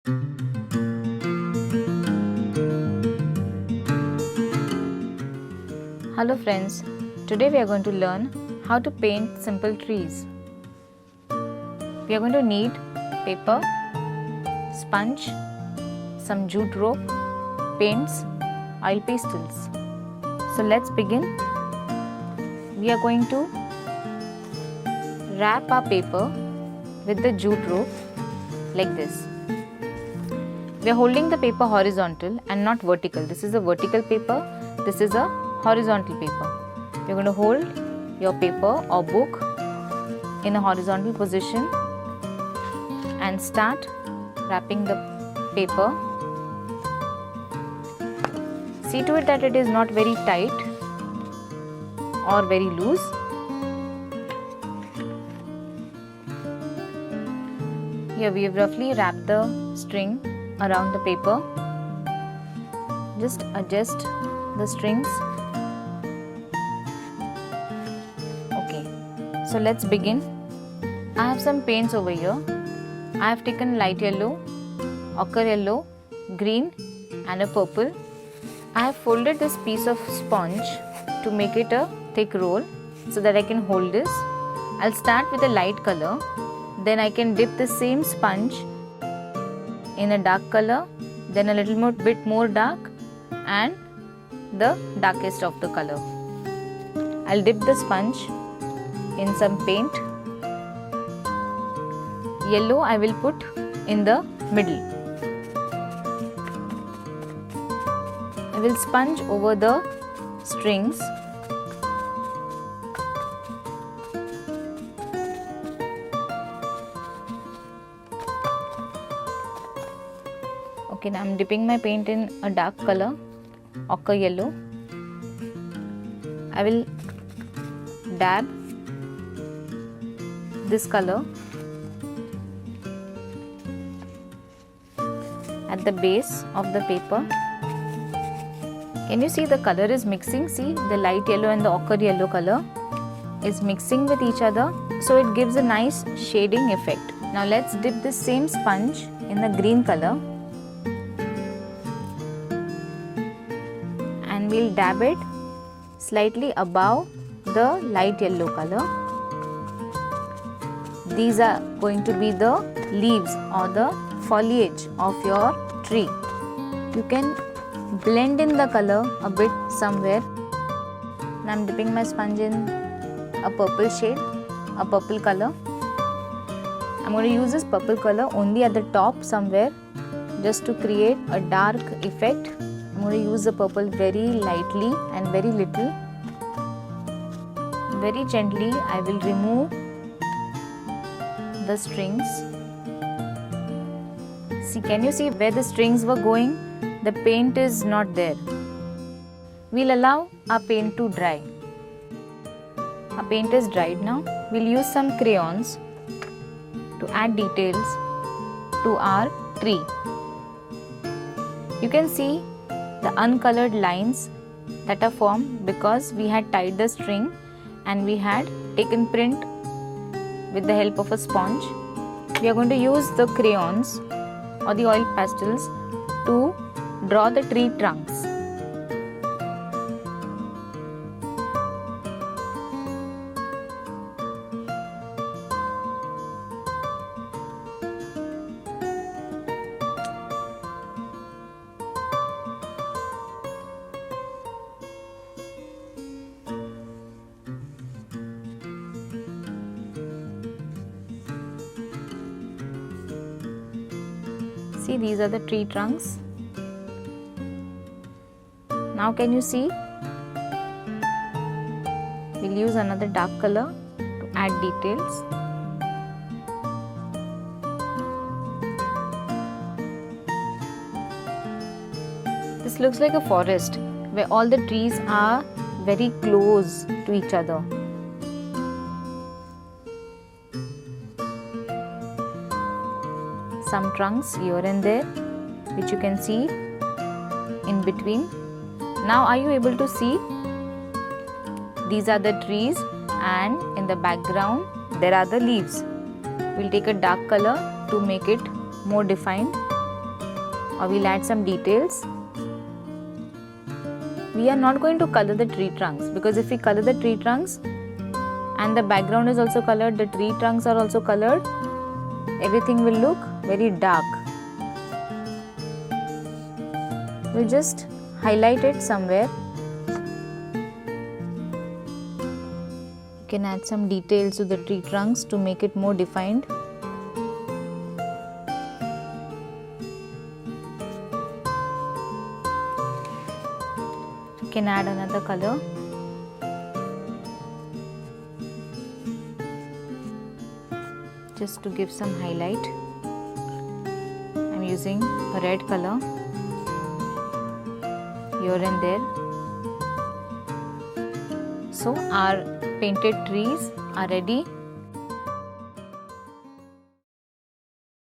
Hello friends, today we are going to learn how to paint simple trees. We are going to need paper, sponge, some jute rope, paints, oil pastels. So let's begin. We are going to wrap our paper with the jute rope like this. We are holding the paper horizontal and not vertical. This is a vertical paper, this is a horizontal paper. You are going to hold your paper or book in a horizontal position and start wrapping the paper. See to it that it is not very tight or very loose. Here we have roughly wrapped the string around the paper. Just adjust the strings. Okay, so let's begin. I have some paints over here. I have taken light yellow, ochre yellow, green and a purple. I have folded this piece of sponge to make it a thick roll so that I can hold this. I'll start with a light color. Then I can dip the same sponge in a dark color, then a little bit more dark and the darkest of the color. I'll dip the sponge in some paint. Yellow I will put in the middle. I will sponge over the strings. Okay, now I'm dipping my paint in a dark color, ochre yellow. I will dab this color at the base of the paper. Can you see the color is mixing? See, the light yellow and the ochre yellow color is mixing with each other, so it gives a nice shading effect. Now let's dip this same sponge in the green color and we'll dab it slightly above the light yellow color. These are going to be the leaves or the foliage of your tree. You can blend in the color a bit somewhere. Now I'm dipping my sponge in a purple shade, a purple color. I'm going to use this purple color only at the top somewhere just to create a dark effect. I'm going to use the purple very lightly and very little. Very gently I will remove the strings. See, can you see where the strings were going? The paint is not there. We'll allow our paint to dry. Our paint is dried now. We'll use some crayons to add details to our tree. You can see the uncolored lines that are formed because we had tied the string and we had taken print with the help of a sponge. We are going to use the crayons or the oil pastels to draw the tree trunks. See, these are the tree trunks. Now can you see? We'll use another dark color to add details. This looks like a forest where all the trees are very close to each other. Some trunks here and there which you can see in between. Now are you able to see? These are the trees and in the background there are the leaves. We'll take a dark color to make it more defined. or we'll add some details. We are not going to color the tree trunks, because if we color the tree trunks and the background is also colored, the tree trunks are also colored, everything will look very dark. We'll just highlight it somewhere. You can add some details to the tree trunks to make it more defined. You can add another color. Just to give some highlight, I'm using a red color here and there. So our painted trees are ready.